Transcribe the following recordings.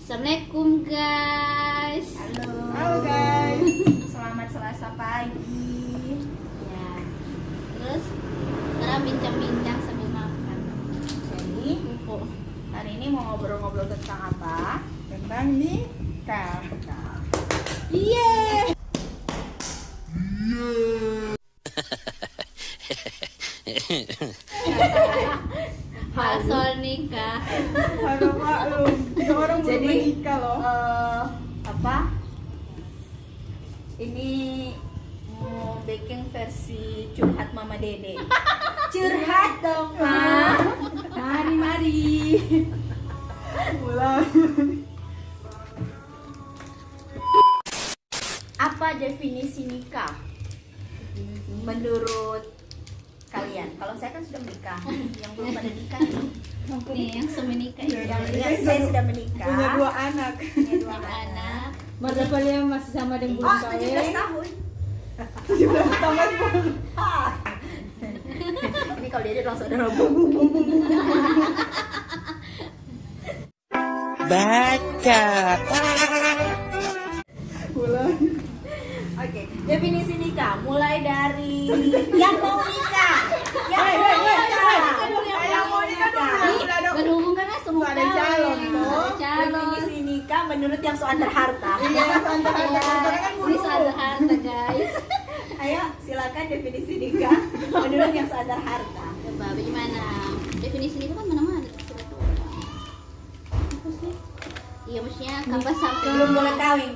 Assalamualaikum guys. Halo guys. Selamat Selasa pagi. Ya. Terus sekarang bincang-bincang sambil makan. Jadi hari ini mau ngobrol-ngobrol tentang apa? Tentang nikah. Iya. Hal soal nikah. Halo maklum, ya orang belum Jadi, menikah loh. Apa? Ini mau bikin versi curhat Mama Dede. Curhat dong, Ma. Mari. Mulai. Apa definisi nikah? Menurut kalian? Kalau saya kan sudah menikah. Yang belum pada nikah nih. Nih yang seminikah Iya, ini. yang Yang saya sudah menikah. Punya 2 anak. Punya 2 anak. Anak. Masa kalian masih sama dengan belum Oh, kawin? 17 tahun. 17 tahun. Ah. Ini kalau dia langsung ada Mulai. Oke, definisi nikah mulai dari yang mau nikah. Yang mau nikah dulu. Berhubungan lah semua Ada calon toh. calon. Definisi nikah menurut yang soal harta. Iya, antara kan Ini soal harta guys. Ayo, silakan definisi nikah menurut yang soal harta. Coba bagaimana? Definisi nikah kan mana-mana. Apa sih? Iya maksudnya kapan sampai Belum boleh kawin.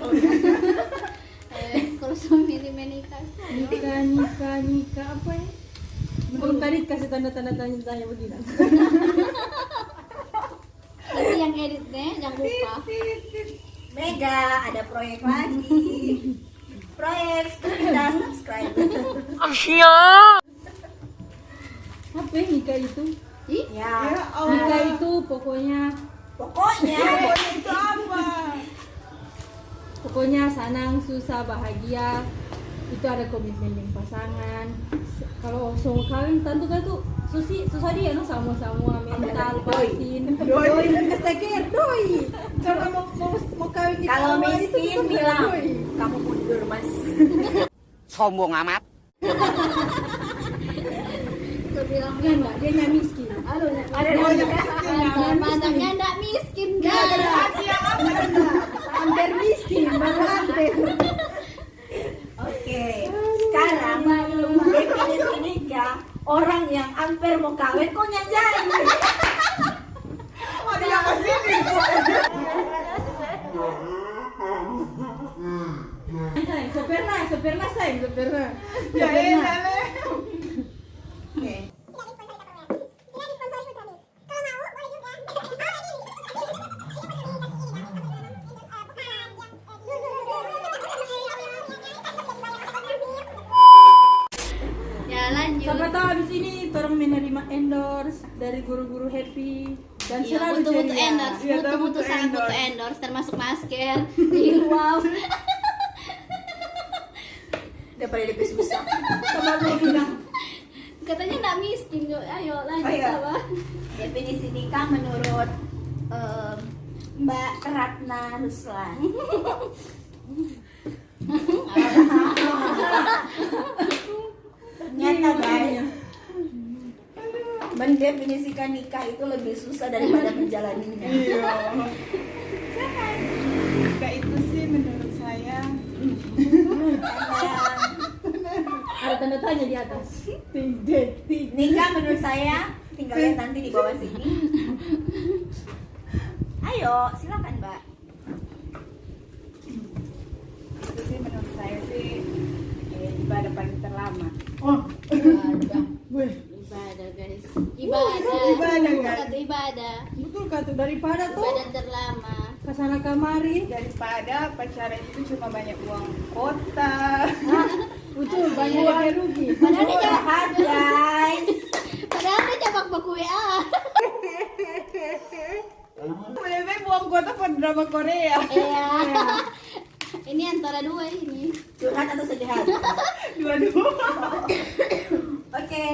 kalau suami ini menikah. Nikah apa ya? Belum tadi kasih tanda tanya begini. Tapi yang editnya jangan lupa. Mega, ada proyek lagi. Proyek kita subscribe. Apa ya nikah itu? Ih, Ya, Ya Allah. Nikah itu pokoknya pokoknya Itu apa? senang, susah, bahagia. Itu ada komitmen dengan pasangan. Kalau semua kawin tentu kan tuh susah dia no sama mental, batin. Doi. Keseker doi. Karena mau kawin di kalau awal itu miskin bukan bilang doi. kamu mundur, Mas. Sombong amat. itu bilang Dia enggak, dia nggak miskin. Ada mantapnya enggak miskin guys. Hampir miskin, baru hampir. Oke, sekarang definisi nikah orang yang hampir mau kawin kok nyanjain. Oh, dia kesini. Sopirna sayang. Ya enak leh. Oke. Ya lanjut. Siapa tahu abis ini orang menerima endorse dari guru-guru happy dan Iya, selalu butuh ceria. endorse, Iya, butuh butuh sangat butuh endorse. endorse termasuk masker. Ih, wow. Daripada lebih susah. Katanya enggak miskin. Yuk, ayo lanjut Oh, iya. apa? Definisi nikah menurut Mbak Ratna Ruslan. Ternyata guys, mendefinisikan nikah itu lebih susah daripada menjalaninya. Iya. Nikah itu sih menurut saya Ada tanda tanya di atas. Nikah menurut saya tinggal lihat nanti di bawah sini. Ayo, silakan Mbak. itu sih menurut saya sih ibadah paling terlama. Ibadah guys. Ibadah. Ibadah, guys. Kata ibadah. Betul kata daripada tuh Ibadah terlama. kesana kemari. Daripada pacaran itu cuma banyak uang kota. Betul banyak yang rugi. Padahal dia jawab, Jahat guys. padahal dia jawab baku WA. Lebih buang kota pada drama Korea. Iya. Ini antara dua ini. Curhat atau sedih hati? Dua-dua. Oke.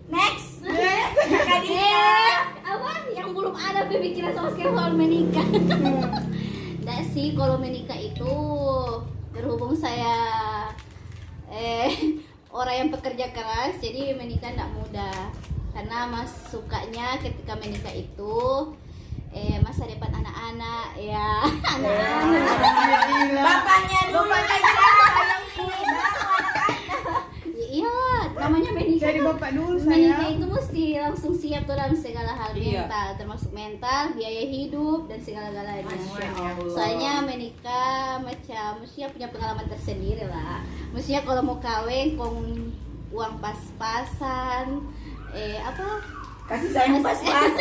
Next. Eh, Kadita. apa? Yang belum ada berpikiran sama sekali soal menikah. Nggak sih, kalau menikah itu berhubung saya orang yang pekerja keras, jadi menikah nggak mudah. Karena mas sukanya ketika menikah itu masa depan anak-anak ya. Bapaknya dulu aja sayang ini baru anak-anak. Iya, namanya menikah. Jadi bapak dulu Menikah sayang. itu mesti langsung siap tuh dalam segala hal Iya. mental, termasuk mental, biaya hidup dan segala-galanya. Masya Allah. Soalnya menikah macam mestinya punya pengalaman tersendiri lah. Mestinya kalau mau kawin kong uang pas-pasan, Kasih sayang pas-pas.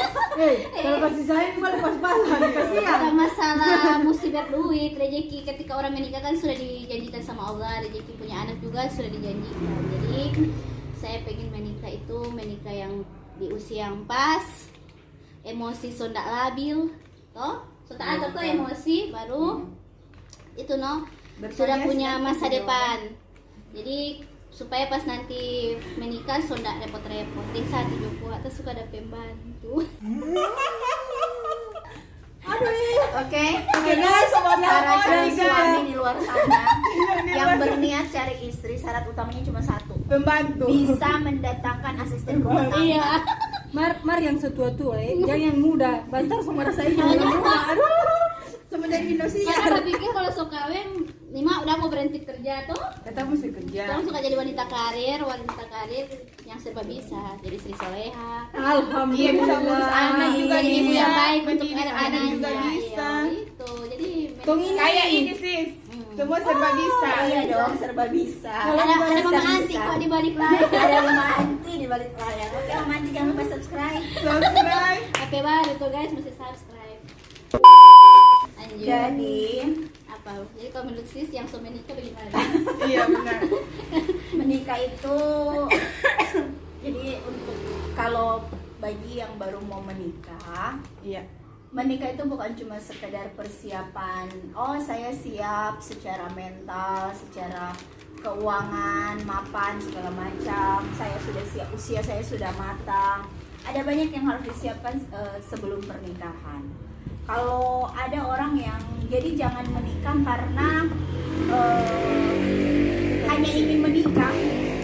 Kalau kasih sayang boleh pas-pasan, kasihan. ada masalah mesti berduit, rezeki ketika orang menikah kan sudah dijanjikan sama Allah, rezeki punya anak juga sudah dijanjikan. Jadi saya pengen menikah itu menikah yang di usia yang pas, emosi sondak labil, toh, sondak ada tuh emosi baru itu sudah punya masa depan. Jadi supaya pas nanti menikah sondak repot-repot. Yang saat 70 atas suka ada pembantu. Oke guys, para calon tiga. suami di luar sana yang berniat cari istri, syarat utamanya cuma satu, Pembantu. bisa mendatangkan asisten rumah tangga. Iya. Mar yang setua-tua jangan yang muda. Bantar sama rasanya yang muda. Aduh. Sama jadi Karena Indosiar. berpikir kalau so kawin, Nima udah mau berhenti kerja tuh. Kita mesti kerja. Kamu suka jadi wanita karir yang serba bisa. Jadi Sri Soleha. Alhamdulillah. Iya, bisa ngurus anak juga Jadi ibu bisa. yang baik untuk Mendidik anak-anaknya. anak juga bisa. Iya, itu. Jadi Kayak ini sis. Semua serba bisa. Iya dong, serba bisa. ada mama Bisa. anti kok di balik layar. Ada mama anti di balik layar. Oke, mama anti jangan lupa subscribe. Subscribe. HP baru tuh guys, mesti subscribe. Lanjut. Jadi Apa? Jadi kalau menurut sis yang so menikah bagaimana? Iya benar. menikah itu jadi untuk kalau bagi yang baru mau menikah, Iya. menikah itu bukan cuma sekedar persiapan. Oh, saya siap secara mental, secara keuangan, mapan segala macam. Saya sudah siap, usia saya sudah matang. Ada banyak yang harus disiapkan sebelum pernikahan. Kalau ada orang yang jadi jangan menikah karena hanya ingin menikah.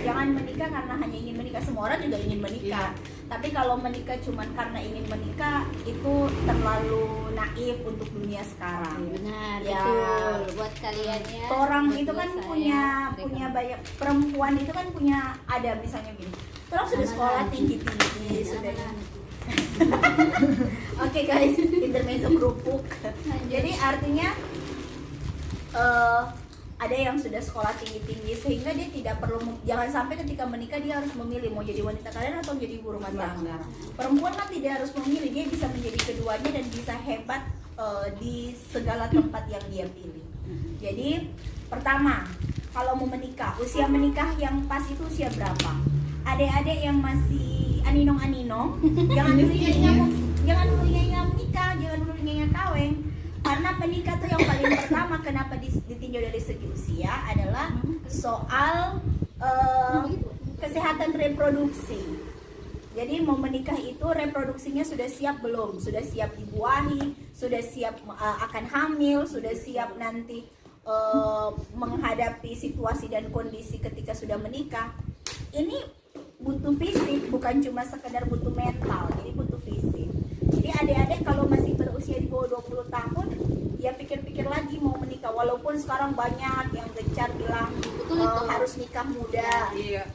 Jangan menikah karena hanya ingin menikah. Semua orang juga ingin menikah. Tapi kalau menikah cuma karena ingin menikah itu terlalu naif untuk dunia sekarang. Benar, Ya. betul. Buat kalian ya. Orang buat itu kan saya, punya mereka. banyak, perempuan itu kan punya, ada misalnya gini. Orang sudah sekolah tinggi-tinggi, sudah. Oke guys, intermezzo kerupuk. Jadi artinya ada yang sudah sekolah tinggi-tinggi sehingga dia tidak perlu, jangan sampai ketika menikah dia harus memilih mau jadi wanita karir atau jadi ibu rumah tangga. Perempuan kan tidak harus memilih, dia bisa menjadi keduanya dan bisa hebat di segala tempat yang dia pilih. Jadi pertama, kalau mau menikah, usia menikah yang pas itu usia berapa? Adik-adik yang masih aninong-aninong, jangan dulu nyanyi menikah, jangan dulu nyanyi kawin. Karena menikah tuh yang paling pertama kenapa ditinjau dari segi usia adalah soal kesehatan reproduksi. Jadi mau menikah itu reproduksinya sudah siap belum? Sudah siap dibuahi, sudah siap akan hamil, sudah siap nanti menghadapi situasi dan kondisi ketika sudah menikah. Ini butuh fisik, bukan cuma sekedar butuh mental, jadi butuh fisik. Jadi adik-adik kalau masih berusia di bawah 20 tahun, ya pikir-pikir lagi mau menikah. Walaupun sekarang banyak yang gencar bilang harus nikah muda. Iya.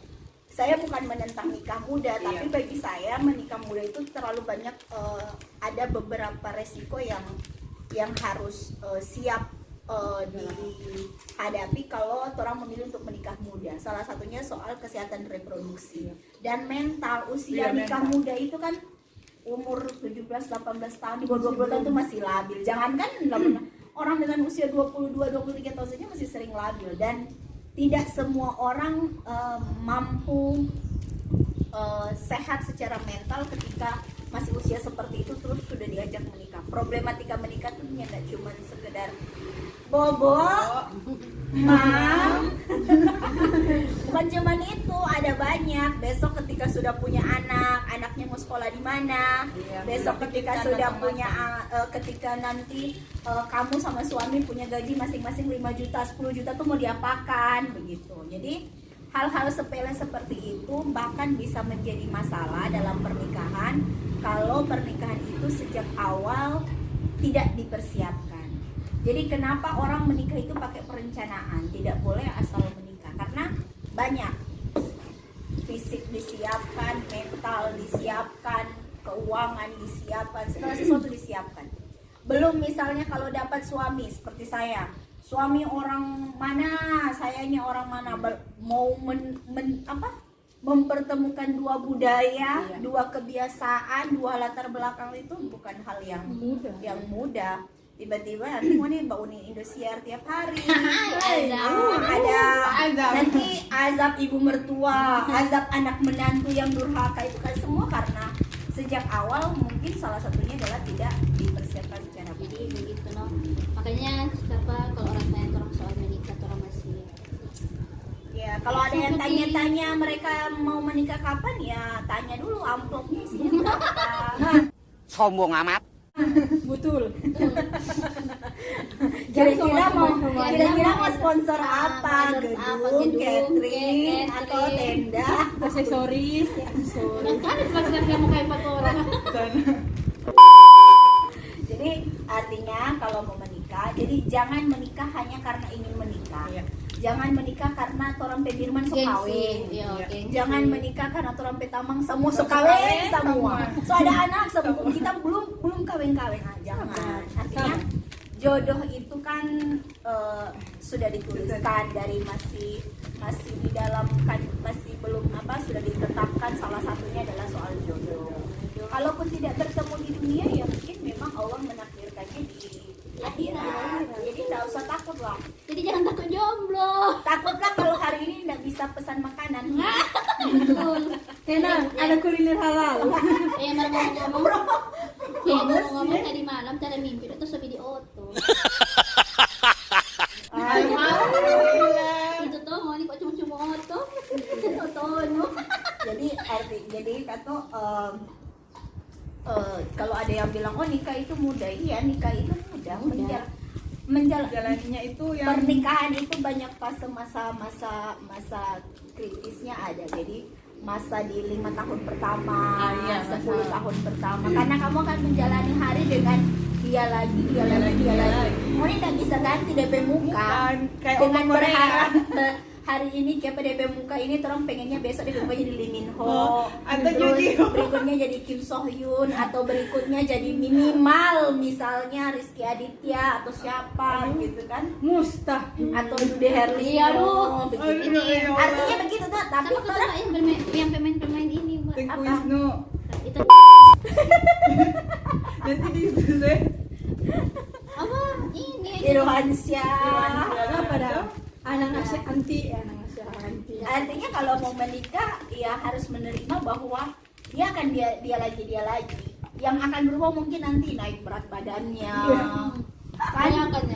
Saya bukan menentang nikah muda, Iya. tapi bagi saya menikah muda itu terlalu banyak, ada beberapa resiko yang harus siap dihadapi kalau orang memilih untuk menikah muda. Salah satunya soal kesehatan reproduksi dan mental. Usia Iya, nikah mental. muda itu kan umur 17-18 tahun, di bawah 20 tahun itu masih labil. Jangankan orang dengan usia 22-23 tahun saja masih sering labil, dan tidak semua orang mampu sehat secara mental ketika masih usia seperti itu terus sudah diajak menikah. Problematika menikah itu tidak cuma sekedar bobo, mam, bukan cuma itu, ada banyak. Besok ketika sudah punya anak, anaknya mau sekolah sekolah di mana. Iya, Besok ketika sudah matang-matang. punya ketika nanti kamu sama suami punya gaji masing-masing 5 juta, 10 juta tuh mau diapakan begitu. Jadi hal-hal sepele seperti itu bahkan bisa menjadi masalah dalam pernikahan kalau pernikahan itu sejak awal tidak dipersiapkan. Jadi kenapa orang menikah itu pakai perencanaan? Tidak boleh asal menikah karena banyak fisik disiapkan, mental disiapkan, keuangan disiapkan, segala sesuatu disiapkan. Belum misalnya kalau dapat suami seperti saya, suami orang mana, sayanya orang mana, mau mempertemukan dua budaya, Iya. dua kebiasaan, dua latar belakang itu bukan hal yang mudah. Tiba-tiba nanti mau nih Mbak Uni Indosiar tiap hari. Ada Azab. nanti azab ibu mertua, azab anak menantu yang durhaka, itu kan semua karena sejak awal mungkin salah satunya adalah tidak dipersiapkan secara baik. Jadi begitu no. Makanya apa kalau orang tanya orang soal menikah orang masih Ya, kalau ada yang tanya-tanya mereka mau menikah kapan, ya tanya dulu amplopnya isinya berapa. Sombong amat. Betul. Kira-kira mau Kira-kira sponsor apa? Gedung, catering, atau tenda? Aksesoris, orang kan pasar kamu kayak empat orang. Jadi artinya kalau mau menikah, jadi jangan menikah hanya karena ingin menikah. Iya. Jangan menikah karena orang pedirman sok kawin. Iya, Iya. gengsi. Jangan menikah karena orang petamang semua sok Sok kawin kawin semua. semua. So ada anak semua, kita belum kawin-kawin. Nah, jangan. Artinya jodoh itu kan sudah dituliskan dari masih di dalam kan masih belum sudah ditetapkan, salah satunya adalah soal jodoh. Kalaupun tidak bertemu di dunia, ya mungkin memang Allah menakdirkannya di akhirat. Jadi tidak usah takut lah. Jadi jangan takut jomblo. Takutlah kalau hari ini tidak bisa pesan makanan. Betul. enak, ada kuliner halal. ngomong tadi malam cara mimpi itu sampai di auto. Itu tuh mau nih kok cuma auto. Auto. Jadi kata kalau ada yang bilang oh nikah itu mudah, iya nikah itu mudah. Jalannya itu yang Pernikahan itu banyak fase masa kritisnya ada. Jadi masa di 5 tahun pertama, 10 tahun pertama, karena kamu akan menjalani hari dengan dia lagi. Mau ini tidak bisa ganti DP muka kayak dengan orang Korea. berharap hari ini kayak DP muka ini terus pengennya besok DP muka jadi Lee Min Ho, atau terus Juji. berikutnya jadi Kim So Hyun, atau berikutnya jadi minimal misalnya Rizky Aditya atau siapa gitu kan, Mustahil. atau Dude Herlino. Iya, aduh. Begitu. Aduh, ya Allah. Artinya begitu tuh, tapi Sama kok yang pemain ini buat Tengku apa? Wisnu. Itu Nanti di situ apa? Ini Irwansyah. Apa dah? Anak Asia anti. Artinya kalau mau menikah ya harus menerima bahwa dia akan dia lagi. Yang akan berubah mungkin nanti naik berat badannya. Kan Banyakan ya.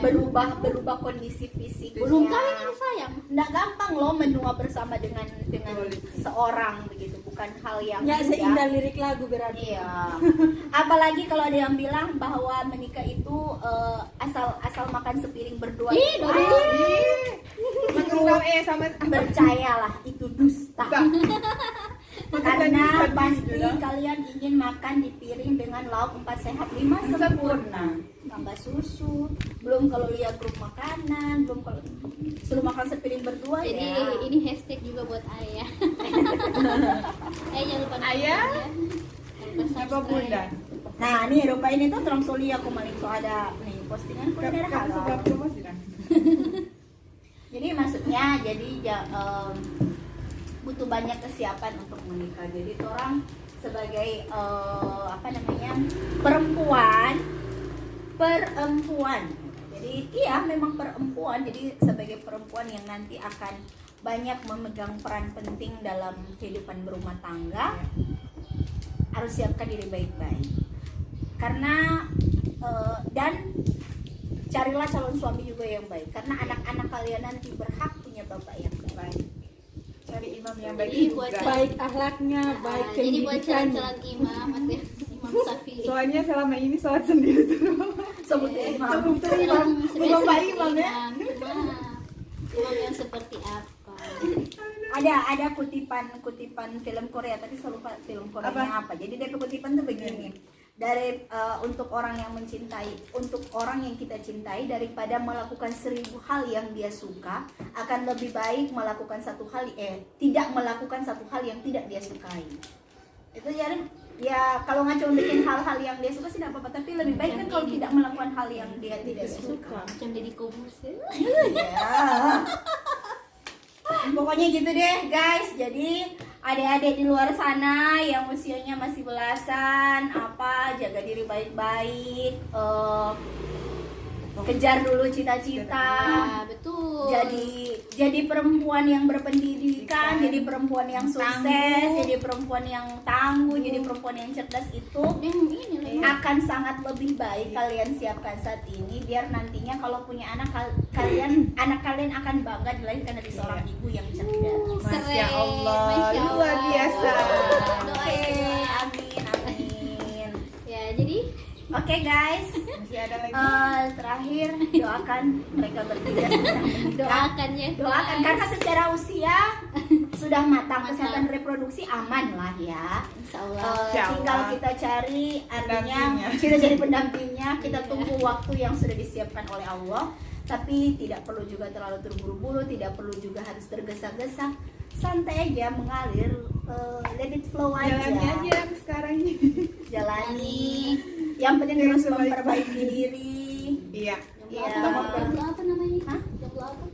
berubah kondisi fisiknya. belum kawin ini sayang. Nggak gampang loh menua bersama dengan seorang begitu, bukan hal yang Ya mudah. seindah lirik lagu berarti. Iya. Apalagi kalau ada yang bilang bahwa menikah itu asal makan sepiring berdua. Ih, itu Menurut sama percayalah itu dusta. Karena Makan pasti bisa juga. kalian ingin makan di piring dengan lauk 4 sehat 5 sempurna. Tambah susu, belum kalau lihat grup makanan, belum kalau suruh makan sepiring berdua. Jadi ya. ini hashtag juga buat ayah. Jangan lupa nonton Ayah? ya. Lupa apa bunda? Nah, nih rupa ini tuh terang soli aku maling so ada nih postingan kuliner Kamu halal. suka promosi kan? Jadi maksudnya butuh banyak kesiapan untuk menikah. Jadi itu orang sebagai perempuan. Jadi iya memang perempuan. Jadi sebagai perempuan yang nanti akan banyak memegang peran penting dalam kehidupan berumah tangga, harus siapkan diri baik-baik. Karena dan carilah calon suami juga yang baik. Karena anak-anak kalian nanti berhak punya bapak yang baik. cari imam yang baik Jadi buat juga. Baik akhlaknya, baik Jadi buat pendidikannya. calon imam atau imam Syafi'i. Soalnya selama ini sholat sendiri terus. Sebut imam. Imam, bukan Pak Imam ya. Imam yang seperti apa? Ada kutipan film Korea, tapi saya lupa film Koreanya apa. Jadi dari kutipan tuh begini. Dari untuk orang yang mencintai, untuk orang yang kita cintai, daripada melakukan 1000 hal yang dia suka, akan lebih baik melakukan tidak melakukan satu hal yang tidak dia sukai. Itu jadi ya kalau nggak cuma bikin hal-hal yang dia suka sih tidak apa-apa, tapi lebih baik kan kalau tidak melakukan hal yang dia tidak suka. Macam Deddy Kobus ya. Ya. Pokoknya gitu deh guys. Jadi adik-adik di luar sana yang usianya masih belasan, jaga diri baik-baik, kejar dulu cita-cita. Nah, betul. Jadi perempuan yang berpendidikan, jadi perempuan yang sukses, Tangguh. jadi perempuan yang tangguh, jadi perempuan yang cerdas itu Yang ini lah. akan sangat lebih baik kalian siapkan saat ini, biar nantinya kalau punya anak anak kalian akan bangga dilahirkan dari seorang ibu yang cerdas. Masya Allah, Masya luar Allah. biasa. Oke, amin. Ya, jadi Oke guys, Masih ada lagi. terakhir doakan mereka bertiga sedang menikah. doakan ya. Doakan guys. karena secara usia sudah matang, Matang. kesehatan reproduksi aman lah ya. Insya Allah. Insya Allah. Tinggal kita cari, artinya Pendampingnya. kita jadi pendampingnya, kita tunggu waktu yang sudah disiapkan oleh Allah. Tapi tidak perlu juga terlalu terburu-buru, tidak perlu juga harus tergesa-gesa. Santai aja, mengalir, let it flow aja. Jalani aja sekarang ini. Jalani. Yang penting terus memperbaiki diri. Iya. Iya. Jomblo apa namanya? Hah? Jomblo apa?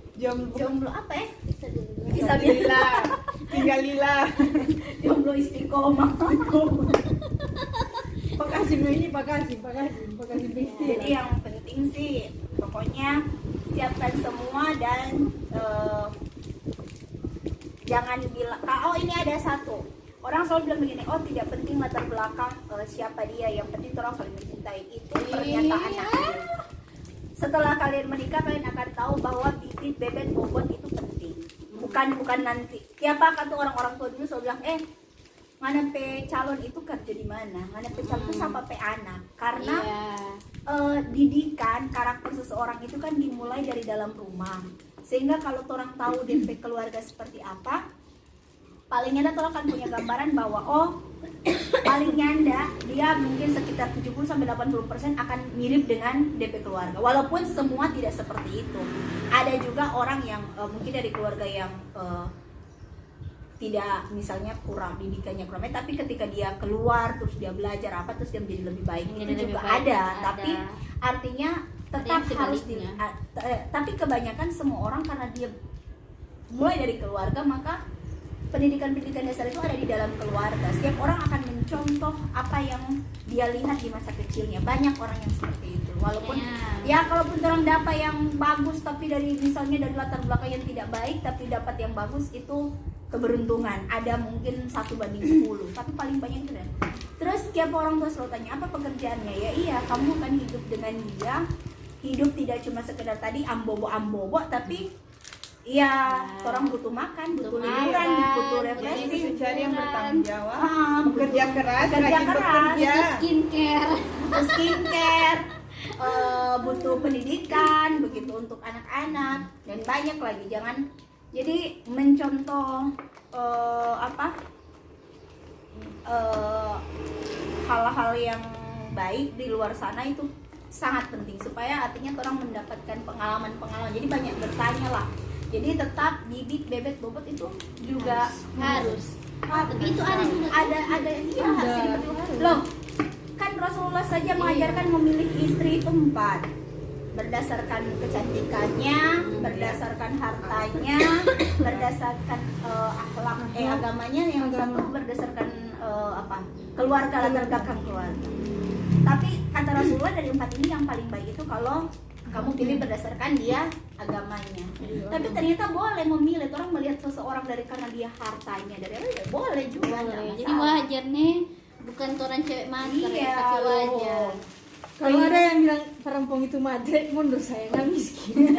Jomblo apa ya? Bisa dulu. Fisabilillah. Tinggalillah. Jomblo istiqomah. Makasih Bu, ini makasih Besti. Jadi yang penting sih pokoknya siapkan semua dan jangan bilang ini ada satu orang selalu bilang begini, tidak penting latar belakang siapa dia, yang penting orang saling mencintai. Itu pernyataan akhir. Setelah kalian menikah kalian akan tahu bahwa bibit bebet bobot itu penting, bukan nanti. Siapa kata orang-orang tua dulu selalu bilang mana pe calon itu kerja di mana, mana pe calon itu siapa pe anak, karena Iya. didikan karakter seseorang itu kan dimulai dari dalam rumah. Sehingga kalau orang tahu DP keluarga seperti apa, paling nyanda orang akan punya gambaran bahwa paling nyanda dia mungkin sekitar 70-80% akan mirip dengan DP keluarga. Walaupun semua tidak seperti itu. Ada juga orang yang mungkin dari keluarga yang tidak, misalnya kurang didikannya kurang baik, tapi ketika dia keluar terus dia belajar terus dia menjadi lebih baik, Menjadi itu lebih juga baik, ada. ada. Tapi artinya tetap yang harus sebaliknya. tapi kebanyakan semua orang karena dia mulai dari keluarga, maka pendidikan dasar itu ada di dalam keluarga. Setiap orang akan mencontoh apa yang dia lihat di masa kecilnya. Banyak orang yang seperti itu. Walaupun ya kalaupun orang dapat yang bagus tapi misalnya dari latar belakang yang tidak baik tapi dapat yang bagus, itu keberuntungan. Ada mungkin 1/10, tapi paling banyak itu deh. Terus setiap orang tuh selalu tanya apa pekerjaannya, ya iya kamu akan hidup dengan dia. Hidup tidak cuma sekedar tadi ambobo tapi iya, orang butuh makan, butuh liburan, butuh refreshing. Ini mencari yang bertanggung jawab, Butuh bekerja keras, kerja rajin keras, bekerja. Butuh skincare. skincare, butuh pendidikan, begitu untuk anak-anak dan banyak lagi. Jangan jadi mencontoh hal-hal yang baik di luar sana itu sangat penting supaya artinya orang mendapatkan pengalaman. Jadi banyak bertanya lah. Jadi tetap bibit bebet bobot itu juga Harus. Tapi itu ada juga. ada iya harus loh. Kan Rasulullah saja mengajarkan memilih istri itu 4 berdasarkan kecantikannya, berdasarkan hartanya, berdasarkan akhlak agamanya, yang satu berdasarkan keluarga, latar belakang keluarga. Tapi kata Rasulullah dari 4 ini yang paling baik itu kalau kamu pilih berdasarkan dia agamanya. Tapi ternyata boleh memilih. Orang melihat seseorang dari karena dia hartanya, boleh juga. nggak Boleh. Jadi masalah. wajar nih, bukan orang cewek mager, Iya, tapi wajar. loh. Kalau ada yang bilang perempuan itu madre, mundur saya nggak miskin.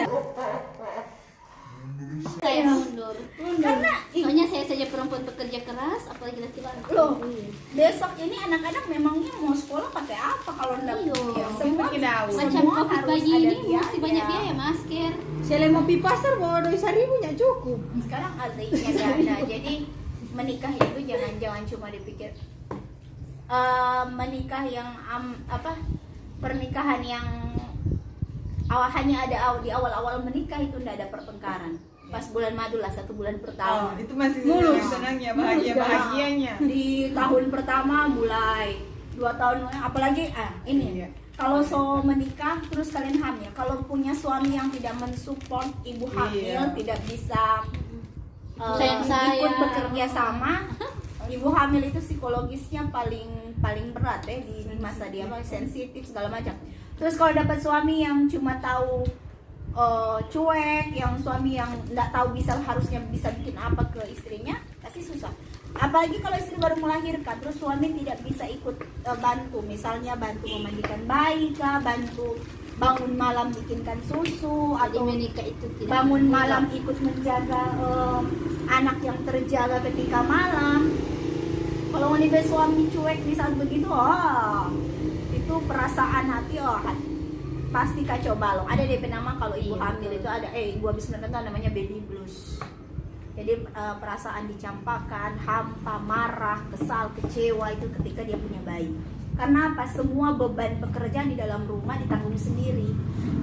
Saya mundur. Karena Soalnya saya saja perempuan pekerja keras, apalagi laki-laki. loh, besok ini anak-anak memangnya mau sekolah pakai apa kalau enggak Iya. ya, semua Pakai daun. Macam semua covid harus bayi ada ini mesti banyak biaya, masker. Saya mau pi pasar bawa 2.000 nya cukup. Sekarang artinya dana. Jadi menikah itu jangan cuma dipikir menikah yang pernikahan yang hanya ada di awal-awal menikah itu tidak ada pertengkaran. Pas bulan madu lah, 1 bulan Oh, pertama. itu masih Mulus. senangnya, Mulus, bahagianya. Di tahun pertama mulai 2 tahun, apalagi ini Iya. kalau so menikah terus kalian hamil, kalau punya suami yang tidak mensupport ibu hamil, Iya. tidak bisa Sayang-sayang. ikut bekerja sama, ibu hamil itu psikologisnya paling berat di masa dia sensitif segala macam. Terus kalau dapat suami yang cuma tahu cuek, yang suami yang nggak tahu harusnya bisa bikin apa ke istrinya, pasti susah. Apalagi kalau istri baru melahirkan, terus suami tidak bisa ikut bantu, misalnya bantu memandikan bayi kah, bantu bangun malam bikinkan susu, Jadi atau menikah itu tidak bangun mudah. malam ikut menjaga anak yang terjaga ketika malam. Kalau wanita suami cuek di saat begitu, itu perasaan hati pasti kacau balau. Ada DP nama kalau ibu Iya, hamil betul. itu ada ibu habis melahirkan namanya baby blues. Jadi perasaan dicampakkan, hampa, marah, kesal, kecewa itu ketika dia punya bayi. Karena apa? Semua beban pekerjaan di dalam rumah ditanggung sendiri.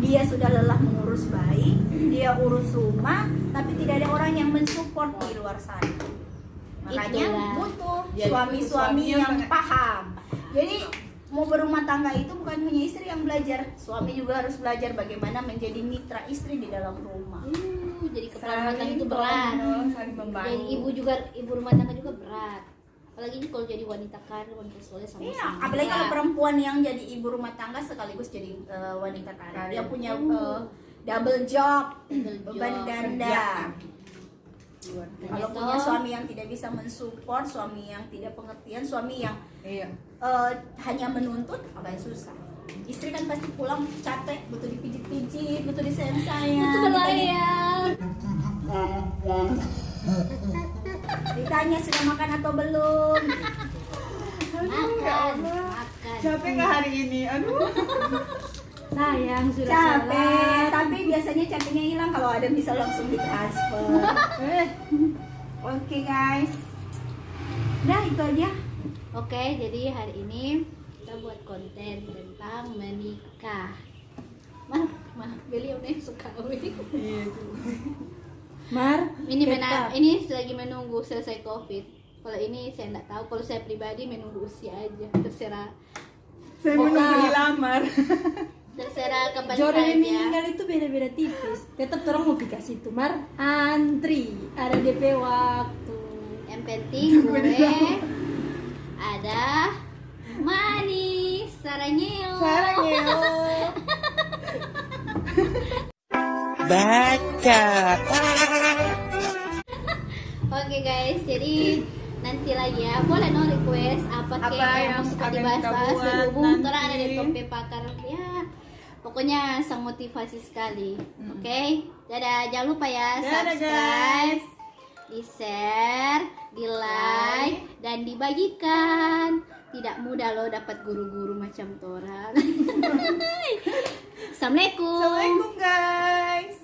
Dia sudah lelah mengurus bayi, dia urus rumah, tapi tidak ada orang yang mensupport di luar sana. Makanya Itulah. butuh Jadi suami-suami butuh suami yang yang paham. Jadi mau berumah tangga itu bukan hanya istri yang belajar, suami juga harus belajar bagaimana menjadi mitra istri di dalam rumah. Jadi kepala rumah tangga itu berat. Saling membantu. Jadi ibu rumah tangga juga berat. Apalagi ini kalau jadi wanita karir, wanita soleh sama-sama. Iya, apalagi kalau perempuan yang jadi ibu rumah tangga sekaligus jadi wanita karir. Dia punya double job, beban job, ganda. Kalau Betul. punya suami yang tidak bisa mensupport, suami yang tidak pengertian, suami yang Iya. hanya menuntut, agak susah. Istri kan pasti pulang capek, butuh dipijit-pijit, butuh disayang-sayang. Itu berlayar. Ditanya sudah makan atau belum. Makan. Capek nggak hari ini? Aduh. Sayang sudah Capek, salat. tapi biasanya capeknya hilang kalau ada bisa langsung ditransfer. Oke guys, udah itu aja. Oke, jadi hari ini kita buat konten tentang menikah. Beliau nih suka Iya tuh. Mar, ini lagi menunggu selesai COVID. Kalau ini saya nggak tahu. Kalau saya pribadi menunggu usia aja, terserah. Saya menunggu dilamar. Terserah kapan jodoh yang saja. meninggal itu beda-beda tipis. Tetap orang mau pikir situ, Mar. Antri, ada DP waktu. Yang penting gue ada manis, sarangnya. Bacot. Oke guys, jadi nanti lagi ya boleh no request apa Apa kayak yang yang suka akan dibahas-bahas kita buat berhubung nanti. orang ada di topik pakar ya. Pokoknya sang motivasi sekali. Oke, dadah, jangan lupa ya Dadah, subscribe, guys. di share, di like dan dibagikan. Tidak mudah loh dapat guru-guru macam Tora. Assalamualaikum. Assalamualaikum guys.